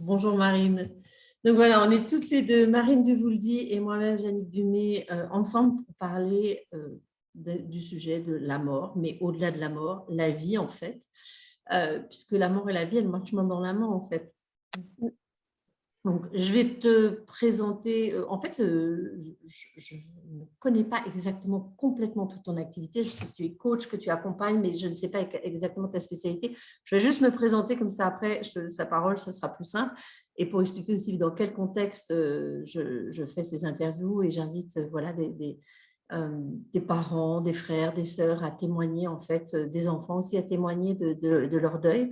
Bonjour Marine. Donc voilà, on est toutes les deux, Marine Duvouldy et moi-même, Jannick Dumay, ensemble pour parler du sujet de la mort, mais au-delà de la mort, la vie en fait, puisque la mort et la vie, elles marchent main dans la main en fait. Donc, je vais te présenter. En fait, je ne connais pas exactement complètement toute ton activité. Je sais que tu es coach, que tu accompagnes, mais je ne sais pas exactement ta spécialité. Je vais juste me présenter comme ça. Après, je te laisse la parole, ça sera plus simple. Et pour expliquer aussi dans quel contexte je fais ces interviews et j'invite voilà, des parents, des frères, des sœurs à témoigner, en fait, des enfants aussi à témoigner de leur deuil.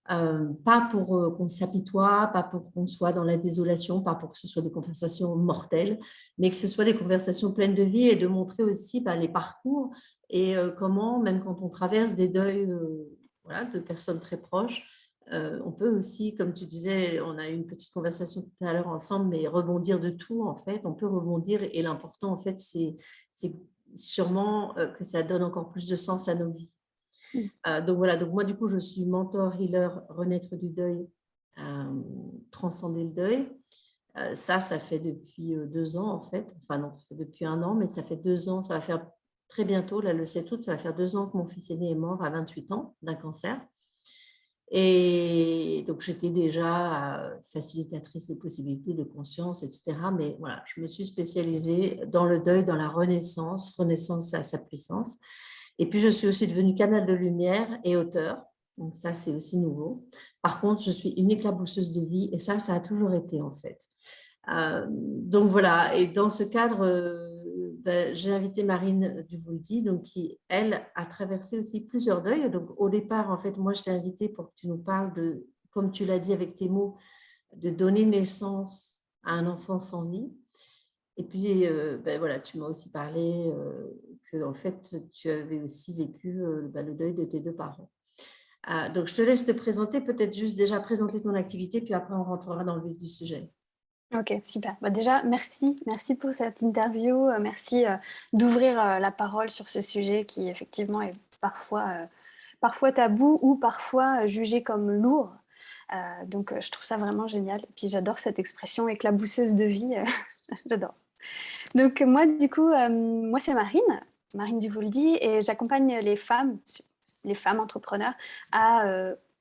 Pas pour qu'on s'apitoie, pas pour qu'on soit dans la désolation, pas pour que ce soit des conversations mortelles, mais que ce soit des conversations pleines de vie et de montrer aussi les parcours et comment, même quand on traverse des deuils voilà, de personnes très proches, on peut aussi, comme tu disais, on a eu une petite conversation tout à l'heure ensemble, mais rebondir de tout, en fait, on peut rebondir et l'important, en fait, c'est sûrement que ça donne encore plus de sens à nos vies. Donc voilà, donc moi du coup je suis mentor, healer, renaître du deuil, transcender le deuil. Ça fait depuis 2 ans en fait. Enfin non, ça fait depuis 1 an, mais ça fait 2 ans, ça va faire très bientôt, là le 7 août, ça va faire 2 ans que mon fils aîné est mort à 28 ans d'un cancer. Et donc j'étais déjà facilitatrice de possibilités de conscience, etc. Mais voilà, je me suis spécialisée dans le deuil, dans la renaissance, renaissance à sa puissance. Et puis, je suis aussi devenue canal de lumière et auteur. Donc, ça, c'est aussi nouveau. Par contre, je suis une éclabousseuse de vie et ça a toujours été en fait. Donc, voilà. Et dans ce cadre, j'ai invité Marine Duvouldy, donc, qui, elle, a traversé aussi plusieurs deuils. Donc, au départ, en fait, moi, je t'ai invitée pour que tu nous parles de, comme tu l'as dit avec tes mots, de donner naissance à un enfant sans vie. Et puis, voilà, tu m'as aussi parlé que, en fait, tu avais aussi vécu le deuil de tes deux parents. Donc, je te laisse te présenter, peut-être juste déjà présenter ton activité, puis après, on rentrera dans le vif du sujet. Ok, super. Bah déjà, merci pour cette interview. Merci d'ouvrir la parole sur ce sujet qui effectivement est parfois tabou ou parfois jugé comme lourd. Donc, je trouve ça vraiment génial. Et puis, j'adore cette expression éclabousseuse de vie. J'adore. Donc, moi, du coup, moi, c'est Marine Duvouldy, et j'accompagne les femmes entrepreneurs à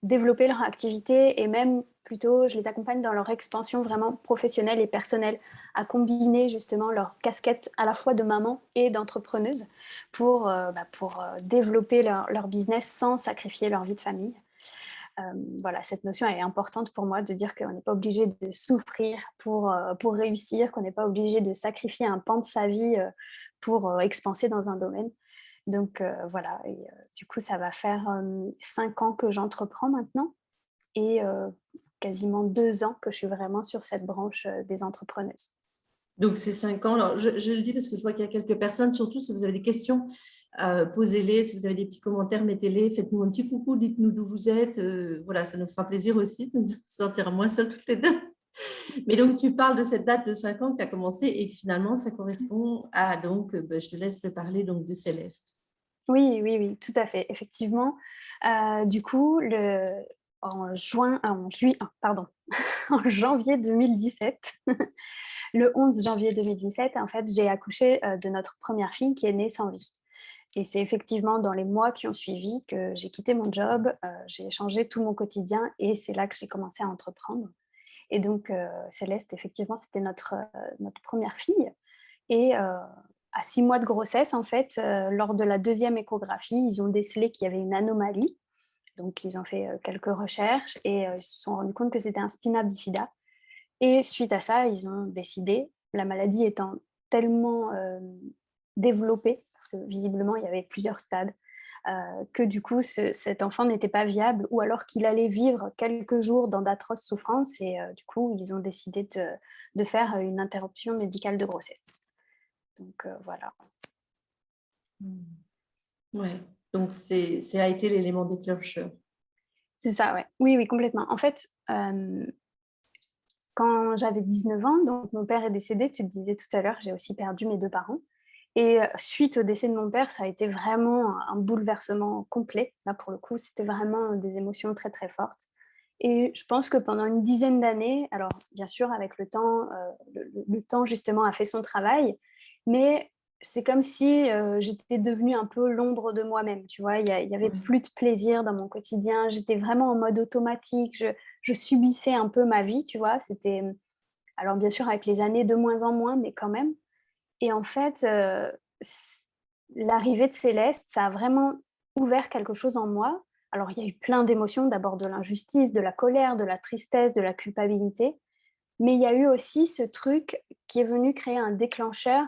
développer leur activité et même plutôt, je les accompagne dans leur expansion vraiment professionnelle et personnelle, à combiner justement leur casquette à la fois de maman et d'entrepreneuse pour développer leur business sans sacrifier leur vie de famille. Voilà, cette notion est importante pour moi de dire qu'on n'est pas obligé de souffrir pour réussir, qu'on n'est pas obligé de sacrifier un pan de sa vie pour expanser dans un domaine. Donc voilà, et du coup, ça va faire 5 ans que j'entreprends maintenant et quasiment 2 ans que je suis vraiment sur cette branche des entrepreneuses. Donc, c'est 5 ans. Alors, je le dis parce que je vois qu'il y a quelques personnes, surtout si vous avez des questions, posez-les. Si vous avez des petits commentaires, mettez-les. Faites-nous un petit coucou, dites-nous d'où vous êtes. Voilà, ça nous fera plaisir aussi de nous sentir moins seules toutes les deux. Mais donc, tu parles de cette date de 5 ans que tu as commencé et que finalement, ça correspond à, donc, je te laisse parler donc, de Céleste. Oui, oui, oui, tout à fait, effectivement. Du coup, pardon, en janvier 2017, le 11 janvier 2017, en fait, j'ai accouché de notre première fille qui est née sans vie. Et c'est effectivement dans les mois qui ont suivi que j'ai quitté mon job, j'ai changé tout mon quotidien et c'est là que j'ai commencé à entreprendre. Et donc, Céleste, effectivement, c'était notre première fille. Et à 6 mois de grossesse, en fait, lors de la deuxième échographie, ils ont décelé qu'il y avait une anomalie. Donc, ils ont fait quelques recherches et ils se sont rendus compte que c'était un spina bifida. Et suite à ça, ils ont décidé, la maladie étant tellement développée, parce que visiblement, il y avait plusieurs stades, que du coup, cet enfant n'était pas viable ou alors qu'il allait vivre quelques jours dans d'atroces souffrances. Et du coup, ils ont décidé de faire une interruption médicale de grossesse. Donc voilà. Ouais. Donc, ça a été l'élément déclencheur. C'est ça, ouais. Oui, oui, complètement. En fait, quand j'avais 19 ans, donc mon père est décédé, tu le disais tout à l'heure, j'ai aussi perdu mes deux parents. Et suite au décès de mon père, ça a été vraiment un bouleversement complet. Là, pour le coup, c'était vraiment des émotions très, très fortes. Et je pense que pendant une dizaine d'années, alors bien sûr avec le temps, le temps justement a fait son travail, mais c'est comme si, j'étais devenue un peu l'ombre de moi-même, tu vois? Il y avait Ouais, plus de plaisir dans mon quotidien, j'étais vraiment en mode automatique, je subissais un peu ma vie, tu vois? C'était, alors bien sûr avec les années de moins en moins, mais quand même. Et en fait, c l'arrivée de Céleste, ça a vraiment ouvert quelque chose en moi. Alors il y a eu plein d'émotions, d'abord de l'injustice, de la colère, de la tristesse, de la culpabilité, mais il y a eu aussi ce truc qui est venu créer un déclencheur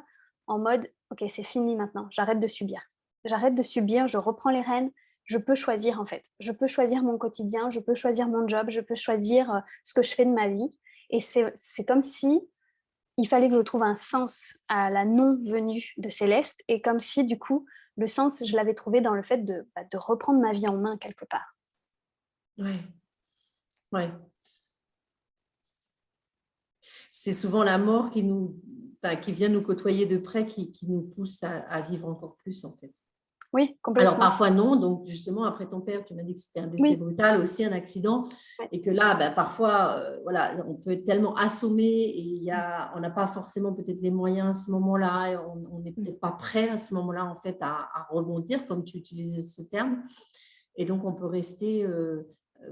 en mode: «OK, c'est fini maintenant, j'arrête de subir. J'arrête de subir, je reprends les rênes, je peux choisir en fait. Je peux choisir mon quotidien, je peux choisir mon job, je peux choisir, ce que je fais de ma vie», et c'est comme si il fallait que je trouve un sens à la non-venue de Céleste, et comme si du coup, le sens, je l'avais trouvé dans le fait de, bah, de reprendre ma vie en main quelque part. ouais, ouais. C'est souvent la mort qui nous, enfin, qui vient nous côtoyer de près, qui nous pousse à vivre encore plus, en fait. Oui, Alors complètement. parfois non, donc justement après ton père, tu m'as dit que c'était un décès Oui, brutal, aussi un accident, ouais. et que là, ben, parfois, voilà, on peut être tellement assommé et on n'a pas forcément peut-être les moyens à ce moment-là, et on n'est Mmh. peut-être pas prêt à ce moment-là en fait à rebondir, comme tu utilisais ce terme, et donc on peut rester,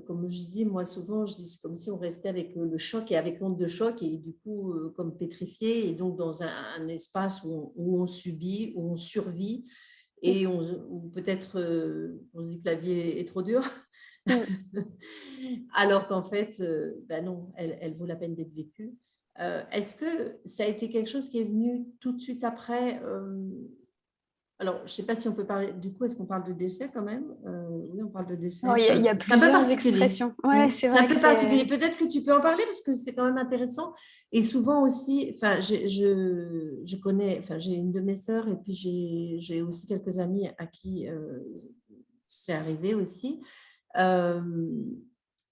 comme je dis, moi souvent, je dis c'est comme si on restait avec le choc et avec l'onde de choc, et du coup comme pétrifié, et donc dans un espace où on subit, où on survit, Mmh. et ou peut-être on se dit que la vie est trop dure, Mmh. alors qu'en fait, ben non, elle vaut la peine d'être vécue. Est-ce que ça a été quelque chose qui est venu tout de suite après, alors, je ne sais pas si on peut parler, du coup, est-ce qu'on parle de décès quand même? Oui, on parle de Alors décès. il y a C'est un peu plusieurs particulier. expressions. Ouais, c'est C'est un vrai que peu c'est particulier. Peut-être que tu peux en parler parce que c'est quand même intéressant. Et souvent aussi, enfin, je connais, enfin, j'ai une de mes sœurs, et puis j'ai aussi quelques amis à qui c'est arrivé aussi. Euh,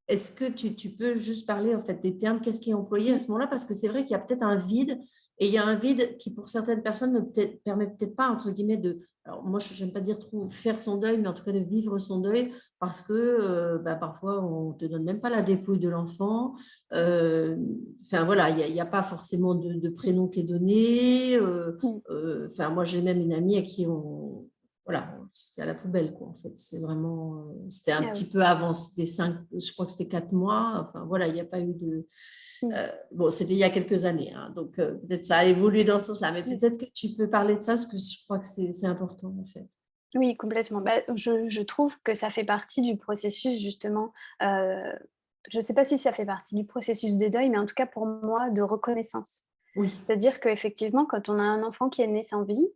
Est-ce que tu peux juste parler en fait des termes, qu'est-ce qui est employé à mmh, ce moment-là? Parce que c'est vrai qu'il y a peut-être un vide, et il y a un vide qui pour certaines personnes ne permet peut-être pas, entre guillemets, de, alors moi je n'aime pas dire trop faire son deuil, mais en tout cas de vivre son deuil, parce que bah, parfois on ne te donne même pas la dépouille de l'enfant. Euh, Enfin voilà, il y a pas forcément de prénom qui est donné. mmh. Enfin moi j'ai même une amie à qui on, voilà, c'était à la poubelle, quoi, en fait. C'est vraiment, c'était un Ah petit oui. peu avant, c'était 5, je crois que c'était 4 mois. Enfin, voilà, il n'y a pas eu de. Mmh. Bon, c'était il y a quelques années, hein, donc peut-être ça a évolué dans ce sens-là, mais Mmh. peut-être que tu peux parler de ça, parce que je crois que c'est important, en fait. Oui, complètement. Bah, je trouve que ça fait partie du processus justement, heu, je ne sais pas si ça fait partie du processus de deuil, mais en tout cas pour moi de reconnaissance. Oui, C'est-à-dire qu'effectivement, quand on a un enfant qui est né sans vie,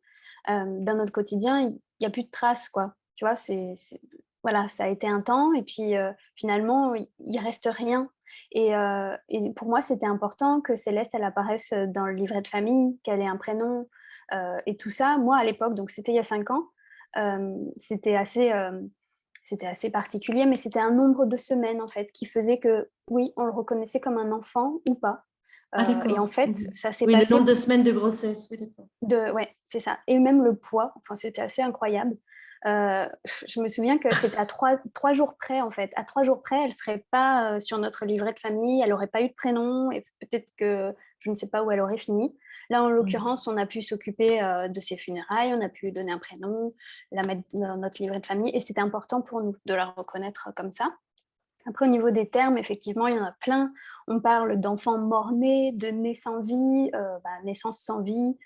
dans notre quotidien, il y a plus de traces, quoi. Tu vois? C'est voilà, ça a été un temps et puis, finalement, il reste rien, et pour moi, c'était important que Céleste, elle apparaisse, dans le livret de famille, qu'elle ait un prénom, et tout ça. Moi, à l'époque, donc c'était il y a 5 ans, c'était assez particulier, mais c'était un nombre de semaines, en fait, qui faisait que, oui, on le reconnaissait comme un enfant ou pas. ah Et en d'accord. fait, Mhm. ça s'est Oui, le nombre passé de semaines de grossesse, oui, d'accord. ouais, c'est ça, et même le poids, enfin, c'était assez incroyable. Je me souviens que c'était à trois jours près, en fait. À 3 jours près, elle serait pas, sur notre livret de famille, elle aurait pas eu de prénom et peut-être que je ne sais pas où elle aurait fini. Là, en Mhm. l'occurrence, on a pu s'occuper, de ses funérailles, on a pu lui donner un prénom, la mettre dans notre livret de famille, et c'était important pour nous de la reconnaître comme ça. Après, au niveau des termes, effectivement, il y en a plein. On parle d'enfants mort-nés, de nés sans vie, naissance sans vie,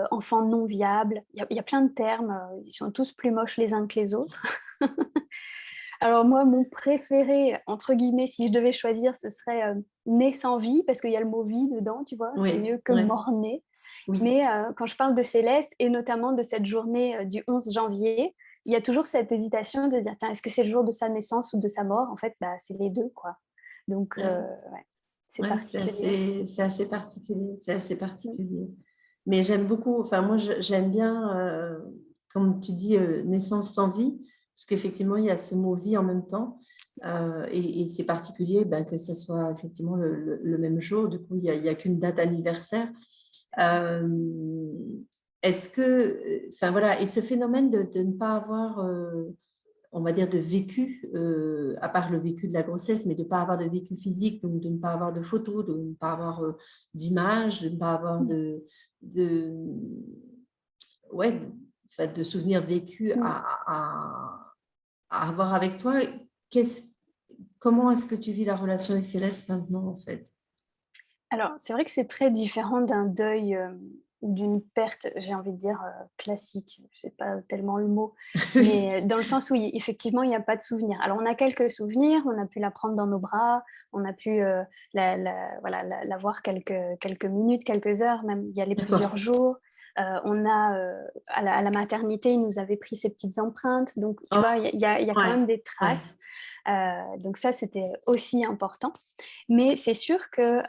enfant non viable. Il y a plein de termes, ils sont tous plus moches les uns que les autres. Alors moi, mon «préféré» entre guillemets, si je devais choisir, ce serait, né sans vie, parce qu'il y a le mot «vie» dedans, tu vois? C'est Oui, mieux que oui, mort-né. oui. Mais quand je parle de Céleste et notamment de cette journée, du 11 janvier, il y a toujours cette hésitation de dire: «Tiens, est-ce que c'est le jour de sa naissance ou de sa mort?» En fait, bah, c'est les 2, quoi. Donc Ouais, ouais, c'est ouais, particulier. c'est assez particulier, c'est assez Mmh. particulier. Mais j'aime beaucoup, enfin moi j'aime bien, comme tu dis, naissance sans vie, parce qu'effectivement il y a ce mot vie en même temps, et c'est particulier ben, que ce soit effectivement le même jour, du coup il y a qu'une date anniversaire. C'est ça. Euh, Est-ce que, enfin voilà, et ce phénomène de ne pas avoir on va dire, de vécu, à part le vécu de la grossesse, mais de ne pas avoir de vécu physique, donc de ne pas avoir de photos, de ne pas avoir d'images, de ne pas avoir de, ouais, de souvenirs vécus à avoir avec toi. Comment est-ce que tu vis la relation avec Céleste maintenant, en fait? Alors, c'est vrai que c'est très différent d'un deuil, ou d'une perte, j'ai envie de dire, classique. C'est pas tellement le mot, Oui, mais dans le sens où effectivement, il n'y a pas de souvenirs. Alors, on a quelques souvenirs, on a pu la prendre dans nos bras, on a pu, voilà, la voir quelques minutes, quelques heures, même y aller d'accord. plusieurs jours. On a, à la maternité, il nous avait pris ses petites empreintes, donc tu Oh, vois, il y a quand ouais, même des ouais. traces. Donc ça, c'était aussi important. Mais c'est sûr que,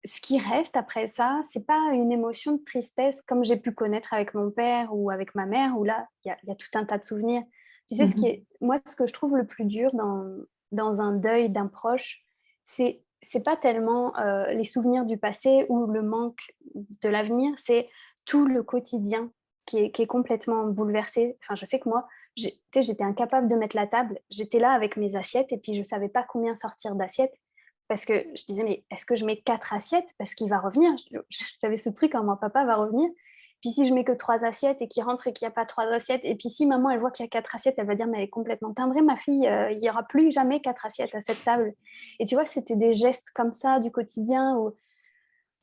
ce qui reste après ça, c'est pas une émotion de tristesse comme j'ai pu connaître avec mon père ou avec ma mère, où là, il y a tout un tas de souvenirs. Tu sais, Mhm. moi, ce que je trouve le plus dur dans un deuil d'un proche, c'est pas tellement, les souvenirs du passé ou le manque de l'avenir, c'est tout le quotidien qui est complètement bouleversé. Enfin, je sais que moi, tu sais, j'étais incapable de mettre la table. J'étais là avec mes assiettes et puis je savais pas combien sortir d'assiettes parce que je disais: «Mais est-ce que je mets 4 assiettes? Parce qu'il va revenir». J'avais ce truc en moi: «Papa va revenir. Puis si je mets que 3 assiettes et qu'il rentre et qu'il y a pas 3 assiettes et puis si maman elle voit qu'il y a 4 assiettes, elle va dire: "Mais elle est complètement timbrée ma fille, il y aura plus jamais 4 assiettes à cette table"». Et tu vois, c'était des gestes comme ça du quotidien où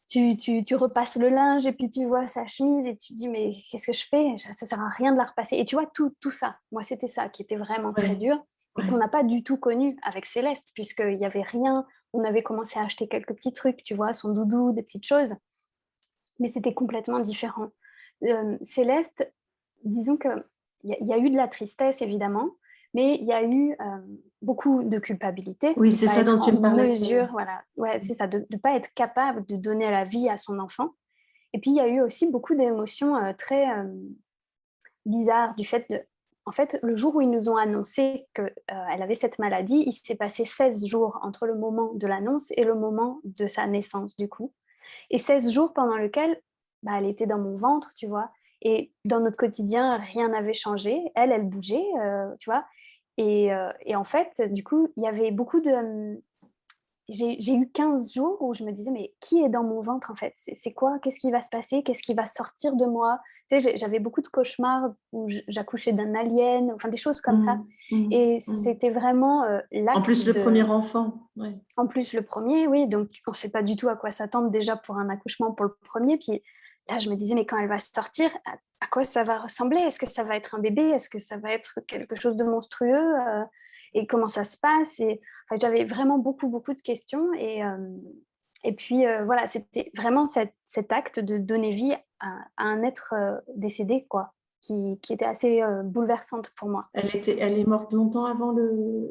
tu repasses le linge et puis tu vois sa chemise et tu te dis: «Mais qu'est-ce que je fais? Ça sert à rien de la repasser». Et tu vois, tout ça, moi, c'était ça qui était vraiment très Ouais, dur et ouais. qu'on n'a pas du tout connu avec Céleste puisqu'il y avait rien. On avait commencé à acheter quelques petits trucs, tu vois? Son doudou, des petites choses, mais c'était complètement différent. Céleste, disons qu'il y a eu de la tristesse évidemment, mais il y a eu, beaucoup de culpabilité, Oui, de c'est pas ça dont être tu en me parlais. mesure, voilà, ouais, c'est ça, de pas être capable de donner la vie à son enfant. Et puis il y a eu aussi beaucoup d'émotions, très, bizarres du fait de en fait, le jour où ils nous ont annoncé qu'elle avait cette maladie, il s'est passé 16 jours entre le moment de l'annonce et le moment de sa naissance du coup. Et 16 jours pendant lesquels, bah, elle était dans mon ventre, tu vois? Et dans notre quotidien, rien n'avait changé. Elle, elle bougeait, tu vois? Et en fait, du coup, il y avait beaucoup de, j'ai eu 15 jours où je me disais: «Mais qui est dans mon ventre, en fait? C'est quoi? Qu'est-ce qui va se passer? Qu'est-ce qui va sortir de moi?» Tu sais, j'avais beaucoup de cauchemars où j'accouchais d'un alien, enfin des choses comme ça. Mhm, mhm, Et mhm. c'était vraiment, En l'acte plus, le de premier enfant. Ouais. en plus, le premier, oui, donc on ne sait pas du tout à quoi s'attendre déjà pour un accouchement pour le premier. Puis là, je me disais: «Mais quand elle va sortir, à quoi ça va ressembler? Est-ce que ça va être un bébé? Est-ce que ça va être quelque chose de monstrueux, et comment ça se passe?» Et enfin, j'avais vraiment beaucoup, beaucoup de questions et puis, voilà, c'était vraiment cet acte de donner vie à un être, décédé, quoi, qui était assez, bouleversante pour moi. Elle est morte longtemps avant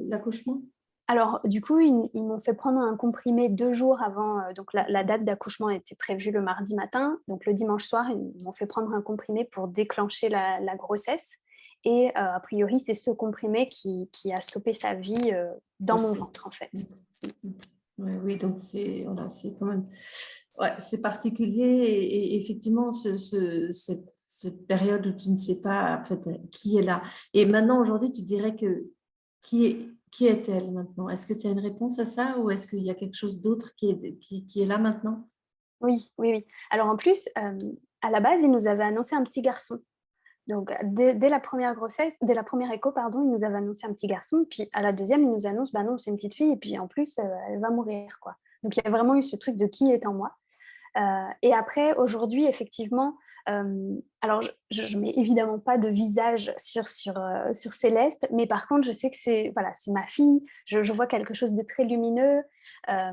l'accouchement? Alors, du coup, ils m'ont fait prendre un comprimé 2 jours avant, donc la date d'accouchement était prévue le mardi matin. Donc le dimanche soir, ils m'ont fait prendre un comprimé pour déclencher la grossesse et a priori, c'est ce comprimé qui a stoppé sa vie, dans mon Aussi. ventre, en fait. Mhm, mhm. Ouais, oui, donc c'est voilà, c'est quand même ouais, c'est particulier et effectivement cette période où tu ne sais pas en fait, qui est là. Et maintenant, aujourd'hui, tu dirais que qui est-elle maintenant? Est-ce que tu as une réponse à ça ou est-ce qu'il y a quelque chose d'autre qui est là maintenant? Oui, oui, oui. Alors en plus, à la base, ils nous avaient annoncé un petit garçon. Donc dès la première grossesse, dès la première écho, pardon, ils nous avaient annoncé un petit garçon, puis à la deuxième, ils nous annoncent: «Bah non, c'est une petite fille et puis en plus, elle va mourir, quoi». Donc il y a vraiment eu ce truc de qui est en moi. Et après, aujourd'hui, effectivement, alors je mets évidemment pas de visage sur Céleste, mais par contre, je sais que c'est voilà, c'est ma fille. Je vois quelque chose de très lumineux.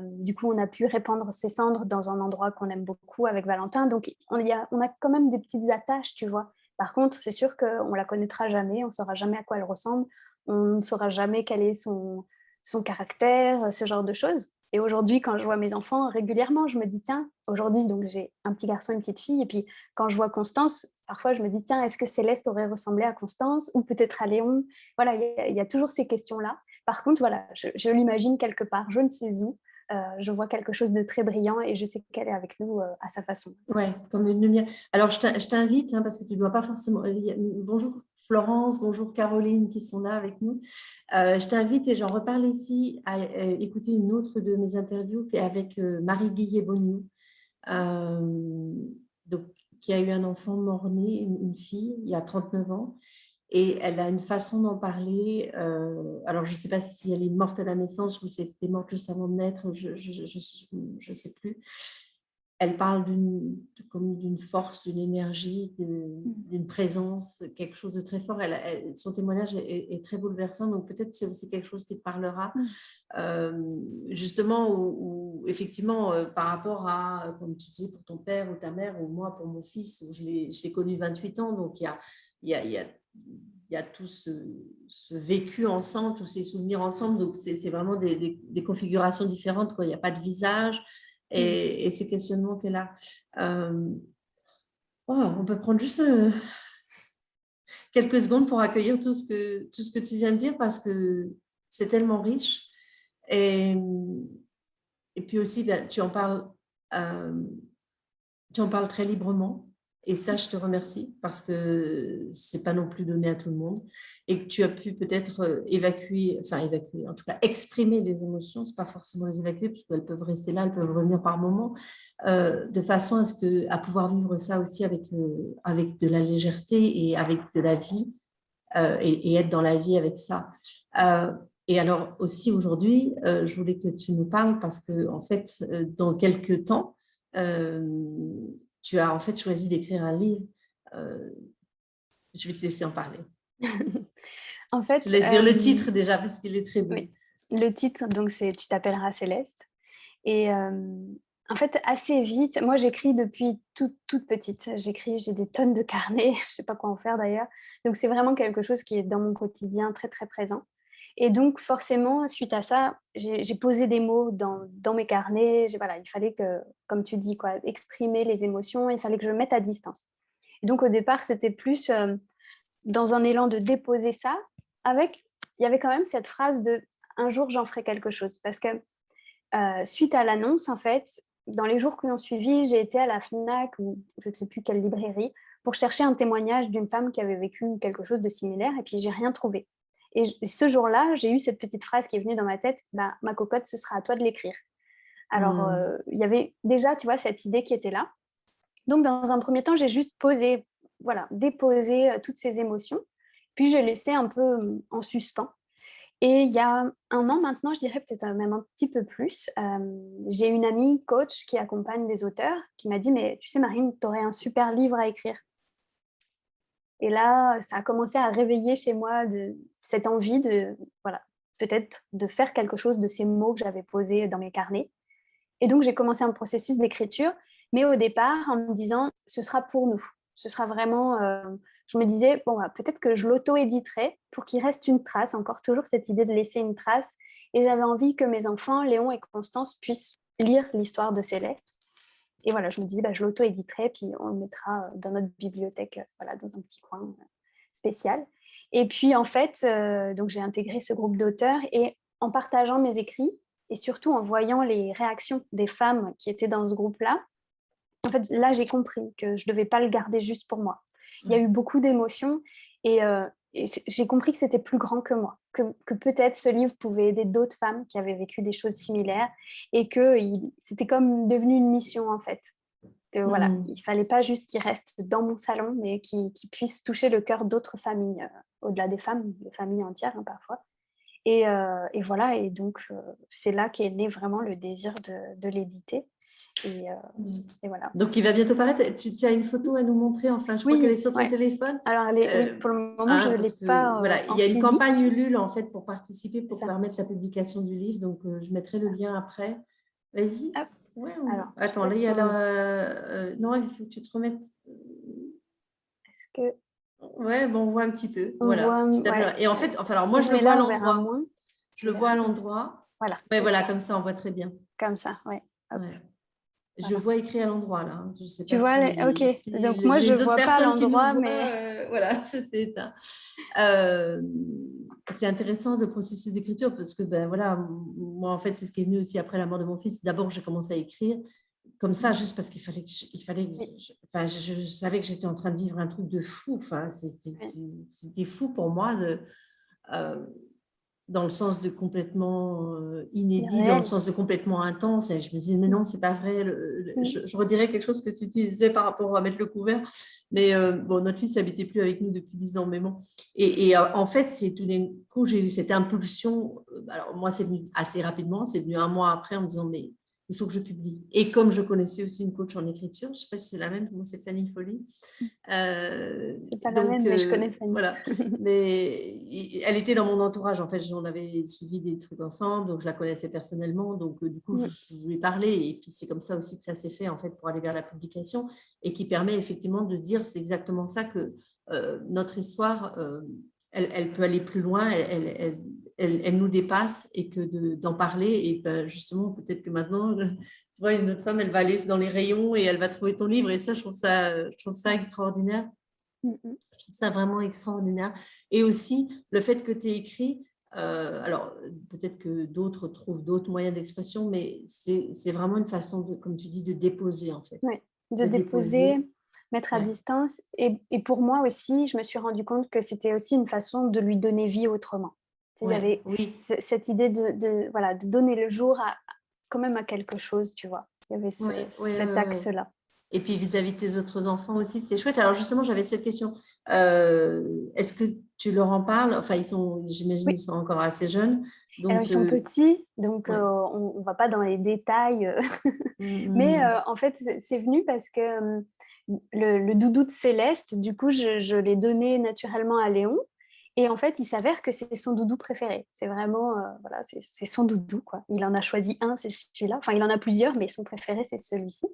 Du coup, on a pu répandre ses cendres dans un endroit qu'on aime beaucoup avec Valentin. Donc on a quand même des petites attaches, tu vois? Par contre, c'est sûr qu'on la connaîtra jamais, on saura jamais à quoi elle ressemble, on ne saura jamais quel est son caractère, ce genre de choses. Et aujourd'hui, quand je vois mes enfants, régulièrement, je me dis: «Tiens», aujourd'hui, donc j'ai un petit garçon et une petite fille et puis quand je vois Constance, parfois je me dis: «Tiens, est-ce que Céleste aurait ressemblé à Constance ou peut-être à Léon?» Voilà, il y a toujours ces questions-là. Par contre, voilà, je l'imagine quelque part, je ne sais où, je vois quelque chose de très brillant et je sais qu'elle est avec nous, à sa façon. Ouais, comme une lumière. Alors, je t'invite, hein, parce que tu ne dois pas forcément. Bonjour, Florence, bonjour Caroline qui sont là avec nous. Je t'invite, et j'en reparle ici, à écouter une autre de mes interviews qui est avec Marie Guillet-Boniou, donc, qui a eu un enfant mort-né, une fille, il y a 39 ans. Et elle a une façon d'en parler. Alors, je ne sais pas si elle est morte à la naissance ou si elle était morte juste avant de naître, je ne sais plus. Elle parle comme d'une force, d'une énergie, d'une présence, quelque chose de très fort. Son témoignage est très bouleversant, donc peut-être c'est aussi quelque chose qui te parlera. Justement, effectivement, par rapport à, comme tu disais, pour ton père ou ta mère, ou moi, pour mon fils, où je l'ai connu 28 ans, donc il y a tout ce vécu ensemble, tous ces souvenirs ensemble, donc c'est vraiment des configurations différentes, quoi. Il n'y a pas de visage. Et ces questionnements qu'elle a. On peut prendre juste quelques secondes pour accueillir tout ce que tu viens de dire parce que c'est tellement riche. Et puis aussi, ben, tu en parles très librement. Et ça, je te remercie parce que c'est pas non plus donné à tout le monde. Et que tu as pu peut-être évacuer, en tout cas exprimer les émotions, c'est pas forcément les évacuer parce qu'elles peuvent rester là, elles peuvent revenir par moments, de façon à pouvoir vivre ça aussi avec de la légèreté et avec de la vie et être dans la vie avec ça. Et alors aussi aujourd'hui, je voulais que tu nous parles parce que en fait, dans quelques temps, tu as en fait choisi d'écrire un livre. Je vais te laisser en parler. En fait, Je te laisse dire le titre déjà parce qu'il est très beau. Oui. Le titre, donc, c'est Tu t'appelleras Céleste. Et en fait, assez vite, moi j'écris depuis toute petite. J'ai des tonnes de carnets, je ne sais pas quoi en faire d'ailleurs. Donc c'est vraiment quelque chose qui est dans mon quotidien très très présent. Et donc forcément, suite à ça, j'ai posé des mots dans mes carnets. Voilà, il fallait que, comme tu dis, quoi, exprimer les émotions, il fallait que je me mette à distance. Et donc au départ, c'était plus dans un élan de déposer ça, il y avait quand même cette phrase de un jour j'en ferai quelque chose. Parce que suite à l'annonce, en fait, dans les jours qui ont suivi, j'ai été à la FNAC ou je ne sais plus quelle librairie pour chercher un témoignage d'une femme qui avait vécu quelque chose de similaire et puis j'ai rien trouvé. Et ce jour-là, j'ai eu cette petite phrase qui est venue dans ma tête, bah, ma cocotte, ce sera à toi de l'écrire. Alors, il y avait déjà, tu vois, cette idée qui était là. Donc, dans un premier temps, j'ai juste déposé toutes ces émotions. Puis, j'ai laissé un peu en suspens. Et il y a un an maintenant, je dirais peut-être même un petit peu plus, j'ai une amie coach qui accompagne des auteurs qui m'a dit « Mais tu sais Marine, tu aurais un super livre à écrire ». Et là, ça a commencé à réveiller chez moi cette envie peut-être de faire quelque chose de ces mots que j'avais posés dans mes carnets. Et donc, j'ai commencé un processus d'écriture, mais au départ, en me disant « ce sera pour nous ». Ce sera vraiment... je me disais, bon, bah, peut-être que je l'auto-éditerai pour qu'il reste une trace, encore toujours cette idée de laisser une trace. Et j'avais envie que mes enfants, Léon et Constance, puissent lire l'histoire de Céleste. Et voilà, je me disais, bah, je l'auto-éditerai, puis on le mettra dans notre bibliothèque, dans un petit coin spécial. Et puis, en fait, donc j'ai intégré ce groupe d'auteurs et en partageant mes écrits, et surtout en voyant les réactions des femmes qui étaient dans ce groupe-là, en fait, là, j'ai compris que je ne devais pas le garder juste pour moi. Il y a eu beaucoup d'émotions et j'ai compris que c'était plus grand que moi, que peut-être ce livre pouvait aider d'autres femmes qui avaient vécu des choses similaires et que c'était comme devenu une mission, en fait. Que, voilà, il ne fallait pas juste qu'il reste dans mon salon, mais qu'il puisse toucher le cœur d'autres familles, au-delà des femmes, des familles entières parfois. Et voilà, et donc c'est là qu'est né vraiment le désir de l'éditer. Et voilà. Donc, il va bientôt paraître. Tu as une photo à nous montrer, enfin, je crois qu'elle est sur ton téléphone. Alors, oui, pour le moment, je ne l'ai pas voilà, il y a une campagne Ulule, en fait, pour participer, pour permettre la publication du livre. Donc, je mettrai le lien après. Vas-y. Ouais, alors, attends, là, il y a non, il faut que tu te remettes. Est-ce que... Ouais, bon, on voit un petit peu. Voilà. Et en fait, alors moi, si je le vois à l'endroit. Je le vois à l'endroit. Voilà. Ouais, voilà, comme ça, on voit très bien. Comme ça, ouais. Je vois écrit à l'endroit, là. Je sais tu pas vois, ok. Donc, moi, je ne vois pas l'endroit, mais... voilà, c'est éteint. C'est intéressant le processus d'écriture parce que, ben voilà, moi, en fait, c'est ce qui est venu aussi après la mort de mon fils. D'abord, j'ai commencé à écrire. comme ça, juste parce qu'il fallait Oui, enfin, je savais que j'étais en train de vivre un truc de fou. Enfin, oui. c'était fou pour moi euh, dans le sens de complètement inédit, dans le Irréel. sens de complètement intense. Et je me disais, mais Mm, non, c'est pas vrai. mm. Je redirais quelque chose que tu disais par rapport à mettre le couvert. Mais bon, notre fils n'habitait plus avec nous depuis 10 ans, mais bon. En fait, c'est tout d'un coup, j'ai eu cette impulsion. Alors, moi, c'est venu assez rapidement. C'est venu un mois après en me disant, mais il faut que je publie. Et comme je connaissais aussi une coach en écriture, je ne sais pas si c'est la même, moi, c'est Fanny Folly. C'est pas la Donc, même, mais je connais Fanny. voilà. Mais elle était dans mon entourage. En fait, on avait suivi des trucs ensemble, donc je la connaissais personnellement. Donc, du coup, Mm, je lui ai parlé. Et puis, c'est comme ça aussi que ça s'est fait, en fait, pour aller vers la publication et qui permet effectivement de dire, c'est exactement ça que notre histoire, elle peut aller plus loin, elle nous dépasse et que d'en parler. Et ben, justement, peut-être que maintenant, tu vois, une autre femme, elle va aller dans les rayons et elle va trouver ton livre. Et ça, je trouve ça extraordinaire. mm, mm. Je trouve ça vraiment extraordinaire. Et aussi, le fait que tu aies écrit, alors peut-être que d'autres trouvent d'autres moyens d'expression, mais c'est vraiment une façon, comme tu dis, de déposer, en fait. Ouais. De De déposer, déposer. mettre à Ouais, distance. Et pour moi aussi, je me suis rendu compte que c'était aussi une façon de lui donner vie autrement. Tu sais, il y ouais, avait oui, cette idée voilà, de donner le jour quand même à quelque chose, tu vois. Il y avait ouais, ouais, cet ouais, ouais. acte-là. Et puis vis-à-vis de tes autres enfants aussi, c'est chouette. Alors justement, j'avais cette question. Est-ce que tu leur en parles? Enfin, j'imagine, ils Oui. sont encore assez jeunes. Alors, ils Donc, sont petits, donc ouais. on ne va pas dans les détails. Mais Mm, en fait, c'est venu parce que le doudou de Céleste, du coup, je l'ai donné naturellement à Léon. Et en fait, il s'avère que c'est son doudou préféré. C'est vraiment, voilà, c'est son doudou, quoi. Il en a choisi un, c'est celui-là. Enfin, il en a plusieurs, mais son préféré, c'est celui-ci.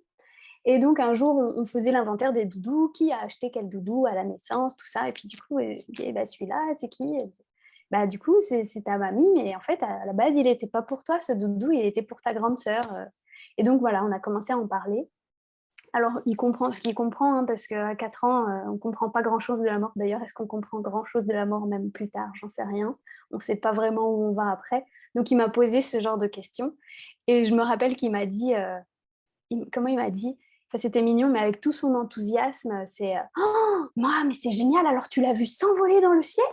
Et donc, un jour, on faisait l'inventaire des doudous. Qui a acheté quel doudou à la naissance, tout ça. Et puis, du coup, il dit, bah, celui-là, c'est qui? Bah, du coup, c'est ta mamie, mais en fait, à la base, il n'était pas pour toi, ce doudou, il était pour ta grande sœur. Et donc, voilà, on a commencé à en parler. Alors, il comprend ce qu'il comprend, hein, parce qu'à 4 ans, on ne comprend pas grand-chose de la mort. D'ailleurs, est-ce qu'on comprend grand-chose de la mort même plus tard? J'en sais rien. On ne sait pas vraiment où on va après. Donc, il m'a posé ce genre de questions. Et je me rappelle qu'il m'a dit, comment il m'a dit? Enfin, c'était mignon, mais avec tout son enthousiasme, c'est oh, maman, mais c'est génial, alors tu l'as vu s'envoler dans le ciel?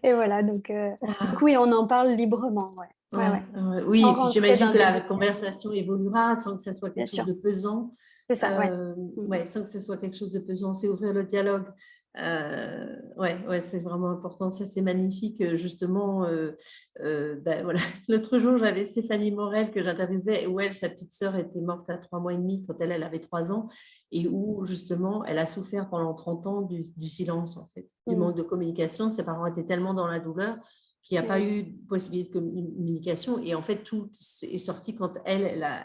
Et voilà, donc mm. oui, on en parle librement, ouais. Ouais, Ouais, ouais. oui, Sans et puis rentrer j'imagine dans que des la détails, conversation évoluera sans que ce soit bien quelque chose sûr. de pesant. C'est ça, ouais. Mm. Ouais, sans que ce soit quelque chose de pesant, c'est ouvrir le dialogue. Ouais, ouais, c'est vraiment important. Ça, c'est magnifique. Justement, ben, voilà. L'autre jour, j'avais Stéphanie Morel que j'interviewais, où elle, sa petite sœur était morte à 3 mois et demi quand elle avait 3 ans, et où justement, elle a souffert pendant 30 ans du silence, en fait, du Mm. manque de communication. Ses parents étaient tellement dans la douleur qu'il n'y a pas Ouais. eu de possibilité de communication. Et en fait, tout est sorti quand elle a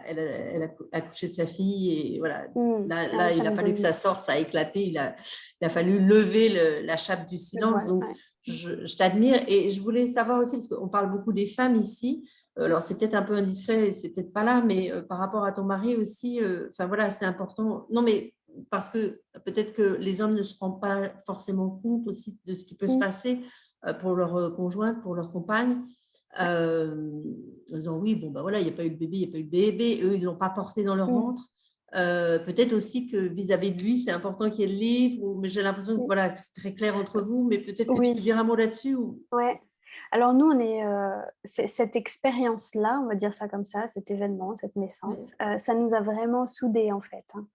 accouché de sa fille. Et voilà, Mm. Ah oui, là, ça il a fallu que ça m'étonne. sorte, ça a éclaté. Il a fallu lever la chape du Le silence. voile, Donc, ouais. Mm. je t'admire. Et je voulais savoir aussi, parce qu'on parle beaucoup des femmes ici. Alors, c'est peut-être un peu indiscret, c'est peut-être pas là, mais par rapport à ton mari aussi, enfin voilà, c'est important. Non, mais parce que peut-être que les hommes ne se rendent pas forcément compte aussi de ce qui peut se Mm. passer pour leur conjointe, pour leur compagne. Ouais. En disant oui, bon, ben voilà, il n'y a pas eu de bébé, il n'y a pas eu de bébé. Eux, ils ne l'ont pas porté dans leur Mm. ventre. Peut-être aussi que vis-à-vis de lui, c'est important qu'il y ait le livre. Mais j'ai l'impression que Mm. voilà, c'est très clair entre vous. Mais peut-être que tu peux Oui, dire un mot là-dessus. Ou... ouais. Alors nous, cette expérience-là, on va dire ça comme ça, cet événement, cette naissance, Ouais, ça nous a vraiment soudés en fait, hein.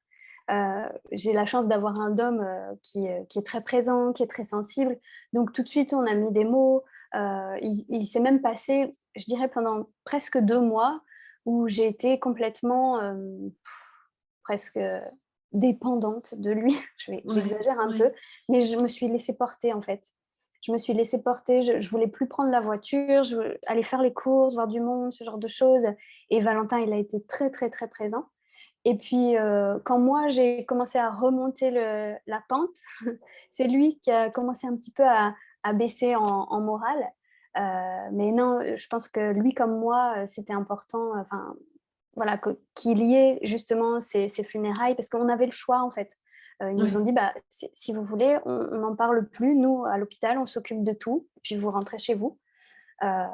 J'ai la chance d'avoir un homme qui est très présent, qui est très sensible. Donc tout de suite, on a mis des mots. Il s'est même passé, je dirais, pendant presque 2 mois où j'ai été complètement presque dépendante de lui. ouais, J'exagère un ouais. peu, mais je me suis laissée porter en fait. Je me suis laissée porter, je voulais plus prendre la voiture, je voulais aller faire les courses, voir du monde, ce genre de choses. Et Valentin, il a été très, très, très présent. Et puis, quand moi, j'ai commencé à remonter la pente, c'est lui qui a commencé un petit peu à baisser en morale. Mais non, je pense que lui comme moi, c'était important, enfin, voilà, qu'il y ait justement ces funérailles, parce qu'on avait le choix, en fait. Ils nous ont Ouais. dit, bah, si vous voulez, on n'en parle plus. Nous, à l'hôpital, on s'occupe de tout, puis vous rentrez chez vous. Euh,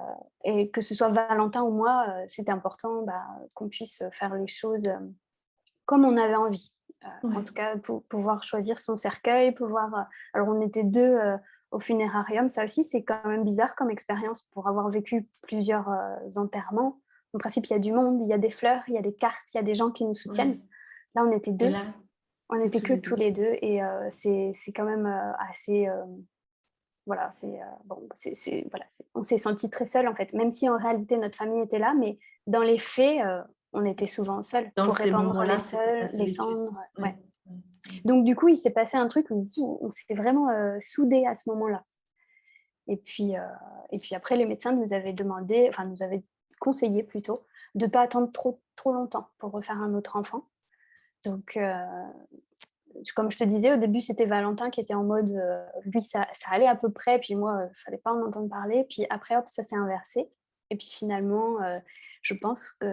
et que ce soit Valentin ou moi, c'était important qu'on puisse faire les choses comme on avait envie. En tout Ouais. cas, pour pouvoir choisir son cercueil, alors, on était deux au funérarium. Ça aussi, c'est quand même bizarre comme expérience pour avoir vécu plusieurs enterrements. En principe, il y a du monde, il y a des fleurs, il y a des cartes, il y a des gens qui nous soutiennent. Ouais. Là, on était Et deux. là, On que n'était tous que les tous deux. les deux. Et c'est quand même assez... voilà, on s'est senti très seuls en fait, même si en réalité notre famille était là, mais dans les faits, on était souvent seuls Dans pour ces répandre moments-là, c'était la les solitude. cendres. Ouais. Ouais. Ouais. Ouais. Donc du coup, il s'est passé un truc où on s'était vraiment soudés à ce moment-là. Et puis, euh, et puis après, les médecins nous avaient conseillé plutôt de ne pas attendre trop longtemps pour refaire un autre enfant. Donc, comme je te disais, au début, c'était Valentin qui était en mode, lui, ça allait à peu près, puis moi, il ne fallait pas en entendre parler. Puis après, hop, ça s'est inversé. Et puis finalement, je pense que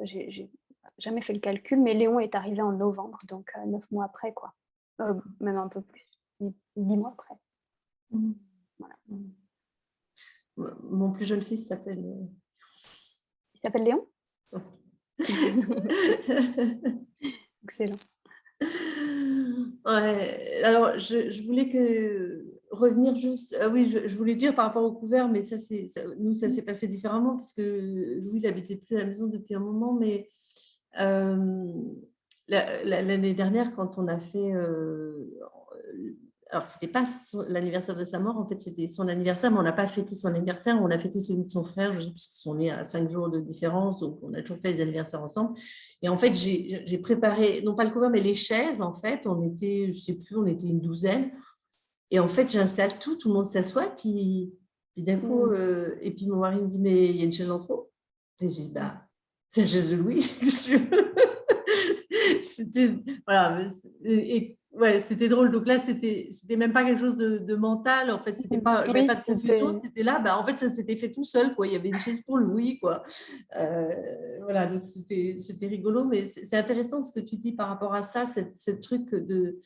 j'ai jamais fait le calcul, mais Léon est arrivé en novembre, donc 9 mois après, quoi. Même un peu plus, 10 mois après. Mhm. Voilà. Mhm. Mon plus jeune fils s'appelle. Il s'appelle Léon. Excellent. Ouais, alors je voulais revenir juste. Oui, je voulais dire par rapport au couvert, mais nous, ça s'est passé différemment, parce que Louis n'habitait plus à la maison depuis un moment. Mais l'année dernière, quand on a fait. Alors, c'était pas l'anniversaire de sa mort, en fait, c'était son anniversaire, mais on n'a pas fêté son anniversaire, on a fêté celui de son frère, je sais, parce qu'ils sont nés à 5 jours de différence, donc on a toujours fait les anniversaires ensemble. Et en fait, j'ai préparé, non pas le couvert, mais les chaises, en fait, on était, je sais plus, on était une douzaine. Et en fait, j'installe tout le monde s'assoit, puis d'un coup, et puis mon mari me dit, mais il y a une chaise en trop. Et j'ai dit, bah, c'est la chaise de Louis. C'était, voilà, ouais, c'était drôle. Donc là, c'était même pas quelque chose de mental. En fait, c'était pas, j'avais Oui, pas de confusion. c'était... C'était là, bah, en fait, ça s'était fait tout seul, quoi. Il y avait une chaise pour Louis, quoi. Voilà, donc c'était rigolo, mais c'est intéressant ce que tu dis par rapport à ça, ce truc de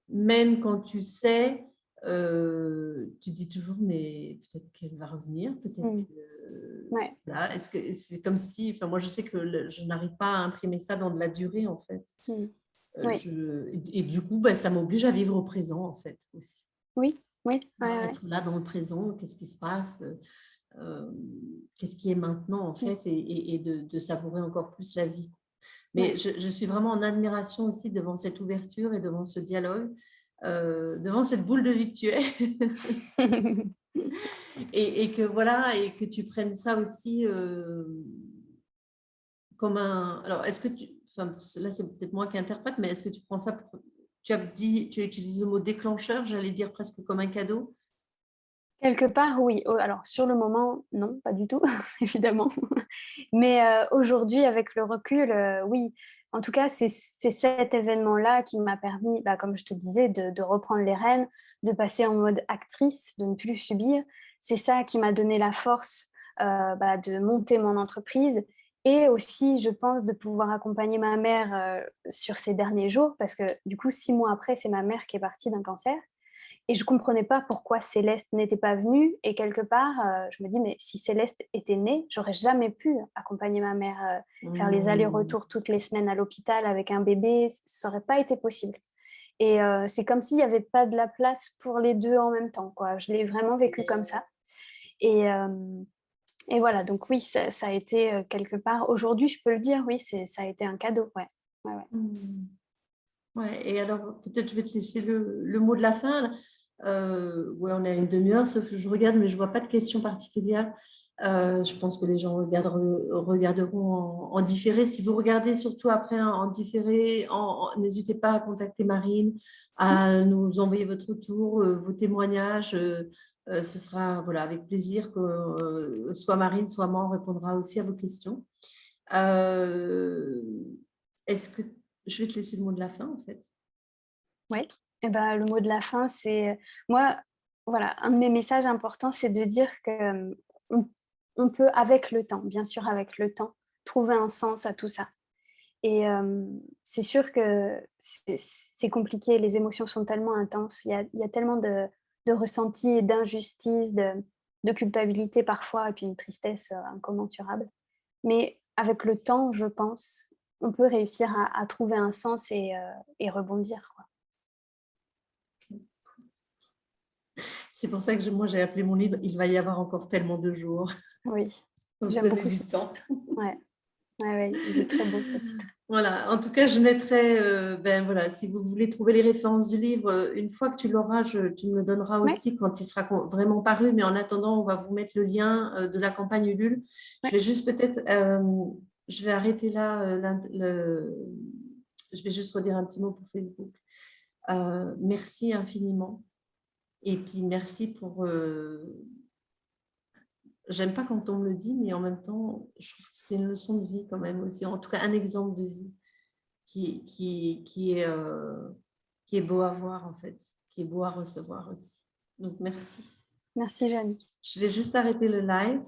même quand tu sais, tu dis toujours, mais peut-être qu'elle va revenir, peut-être que. Ouais. Voilà, est-ce que c'est comme si, enfin, moi je sais que je n'arrive pas à imprimer ça dans de la durée, en fait. Oui, Et du coup, bah, ça m'oblige à vivre au présent, en fait, aussi. oui, oui, ouais, Voilà, ouais. être là dans le présent, qu'est-ce qui se passe, qu'est-ce qui est maintenant, en fait, et de savourer encore plus la vie. Mais Ouais. je suis vraiment en admiration aussi devant cette ouverture et devant ce dialogue, devant cette boule de vie que tu es. Et que voilà, et que tu prennes ça aussi comme un. Alors, est-ce que tu. Enfin, là, c'est peut-être moi qui interprète, mais est-ce que tu prends ça tu as dit, tu as utilisé le mot déclencheur, j'allais dire presque comme un cadeau. Quelque part, oui. Alors, sur le moment, non, pas du tout, évidemment. Mais aujourd'hui, avec le recul, oui. En tout cas, c'est cet événement-là qui m'a permis, comme je te disais, de reprendre les rênes, de passer en mode actrice, de ne plus subir. C'est ça qui m'a donné la force de monter mon entreprise et aussi, je pense, de pouvoir accompagner ma mère sur ces derniers jours parce que du coup, 6 mois après, c'est ma mère qui est partie d'un cancer. Et je ne comprenais pas pourquoi Céleste n'était pas venue. Et quelque part, je me dis, mais si Céleste était née, j'aurais jamais pu accompagner ma mère, faire les Mmh. allers-retours toutes les semaines à l'hôpital avec un bébé. Ça n'aurait pas été possible. Et c'est comme s'il n'y avait pas de la place pour les deux en même temps, quoi. Je l'ai vraiment vécu comme ça. Et, euh, et voilà, donc oui, ça a été quelque part, aujourd'hui, je peux le dire, oui, ça a été un cadeau. Ouais. Ouais, ouais. Mmh. Ouais, et alors, peut-être je vais te laisser le mot de la fin, là. Ouais, on est à une demi-heure, sauf que je regarde, mais je ne vois pas de questions particulières. Je pense que les gens regarderont en différé. Si vous regardez surtout après en différé, n'hésitez pas à contacter Marine, à nous envoyer votre retour, vos témoignages. Ce sera voilà, avec plaisir que soit Marine, soit moi, on répondra aussi à vos questions. Euh, Est-ce que je vais te laisser le mot de la fin, en fait? Oui, et le mot de la fin, c'est moi, voilà, un de mes messages importants, c'est de dire que on peut, avec le temps, bien sûr, avec le temps, trouver un sens à tout ça. Et c'est sûr que c'est compliqué, les émotions sont tellement intenses, il y a tellement de ressentis et d'injustices, de culpabilité parfois et puis une tristesse incommensurable. Mais avec le temps, je pense, on peut réussir à trouver un sens et rebondir, quoi. C'est pour ça que moi, j'ai appelé mon livre « Il va y avoir encore tellement de jours Oui, ». Vous j'aime avez beaucoup du ce temps. titre. Ouais, ouais, ouais, il est très beau ce titre. Voilà, en tout cas, je mettrai, ben voilà, si vous voulez trouver les références du livre, une fois que tu l'auras, tu me le donneras Ouais, aussi quand il sera vraiment paru, mais en attendant, on va vous mettre le lien de la campagne Ulule. Je ouais. vais juste peut-être, je vais arrêter là, je vais juste redire un petit mot pour Facebook. Merci infiniment. Et puis, merci pour... j'aime pas quand on me le dit, mais en même temps, je trouve que c'est une leçon de vie quand même aussi, en tout cas un exemple de vie qui est beau à voir en fait, qui est beau à recevoir aussi. Donc, merci. Merci, Jannick. Je vais juste arrêter le live.